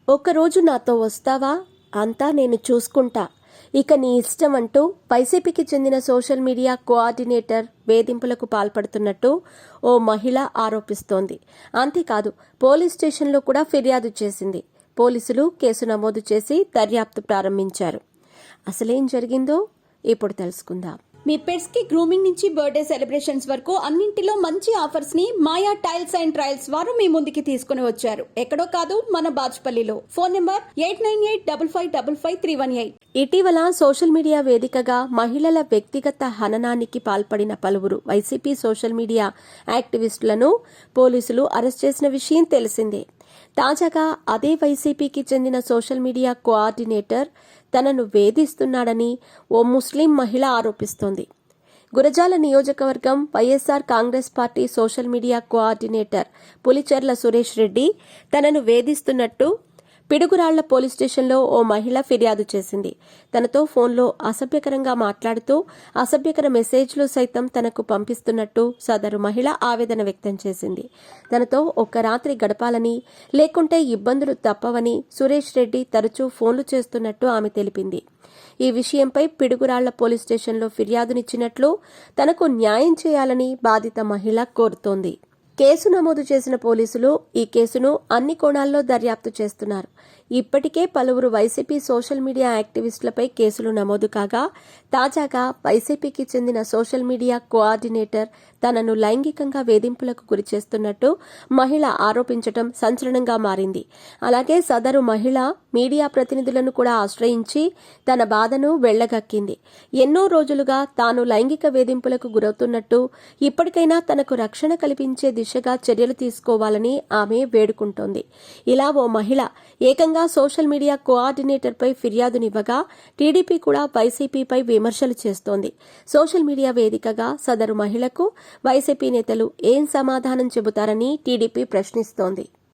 ఒకరోజు నాతో వస్తావా? అంతా నేను చూసుకుంటా, ఇక నీ ఇష్టం అంటూ వైసీపీకి చెందిన సోషల్ మీడియా కోఆర్డినేటర్ వేధింపులకు పాల్పడుతున్నట్టు ఓ మహిళ ఆరోపిస్తోంది. అంతేకాదు, పోలీస్ స్టేషన్లో కూడా ఫిర్యాదు చేసింది. పోలీసులు కేసు నమోదు చేసి దర్యాప్తు ప్రారంభించారు. అసలేం జరిగిందో ఇప్పుడు తెలుసుకుందాం. మీ పెట్స్ కి గ్రూమింగ్ నుంచి బర్త్డే సెలబ్రేషన్స్ వరకు అన్నింటిలో మంచి ఆఫర్స్ ని మాయా టైల్స్ అండ్ ట్రయల్స్ వారు మీ ముందుకి తీసుకుని వచ్చారు. ఎక్కడో కాదు, మన బాజ్పల్లిలో. Phone number 8985555318. ఇటీవల సోషల్ మీడియా వేదికగా మహిళల వ్యక్తిగత హననానికి పాల్పడిన పలువురు వైసీపీ సోషల్ మీడియా యాక్టివిస్టులను పోలీసులు అరెస్ట్ చేసిన విషయం తెలిసిందే. తాజాగా అదే వైసీపీకి చెందిన సోషల్ మీడియా కోఆర్డినేటర్ తనను వేధిస్తున్నాడని ఓ ముస్లిం మహిళ ఆరోపిస్తోంది. గురజాల నియోజకవర్గం YSR Congress party social media coordinator Pulicherla Suresh Reddy తనను వేధిస్తున్నట్టు పిడుగురాళ్ల పోలీస్ స్టేషన్లో ఓ మహిళ ఫిర్యాదు చేసింది. తనతో ఫోన్లో అసభ్యకరంగా మాట్లాడుతూ అసభ్యకర మెసేజ్లు సైతం తనకు పంపిస్తున్నట్టు సదరు మహిళ ఆవేదన వ్యక్తం చేసింది. తనతో ఒక్క రాత్రి గడపాలని, లేకుంటే ఇబ్బందులు తప్పవని సురేష్ రెడ్డి తరచూ ఫోన్లు చేస్తున్నట్టు ఆమె తెలిపింది. ఈ విషయంపై పిడుగురాళ్ల పోలీస్ స్టేషన్లో ఫిర్యాదునిచ్చినట్లు, తనకు న్యాయం చేయాలని బాధిత మహిళ కోరుతోంది. కేసు నమోదు చేసిన పోలీసులు ఈ కేసును అన్ని కోణాల్లో దర్యాప్తు చేస్తున్నారు. ఇప్పటికే పలువురు వైసీపీ సోషల్ మీడియా యాక్టివిస్టులపై కేసులు నమోదు కాగా, తాజాగా వైసీపీకి చెందిన సోషల్ మీడియా కోఆర్డినేటర్ తనను లైంగికంగా వేధింపులకు గురి చేస్తున్నట్టు మహిళ ఆరోపించడం సంచలనంగా మారింది. అలాగే సదరు మహిళ మీడియా ప్రతినిధులను కూడా ఆశ్రయించి తన బాధను వెళ్లగక్కింది. ఎన్నో రోజులుగా తాను లైంగిక వేధింపులకు గురవుతున్నట్టు, ఇప్పటికైనా తనకు రక్షణ కల్పించే దిశగా చర్యలు తీసుకోవాలని ఆమె వేడుకుంటోంది. ఇలా ఓ మహిళ ఏకంగా సోషల్ మీడియా కోఆర్డినేటర్పై ఫిర్యాదునివ్వగా, టీడీపీ కూడా వైసీపీపై విమర్శలు చేస్తోంది. సోషల్ మీడియా వేదికగా సదరు మహిళకు వైసీపీ నేతలు ఏం సమాధానం చెబుతారని టీడీపీ ప్రశ్నిస్తోంది.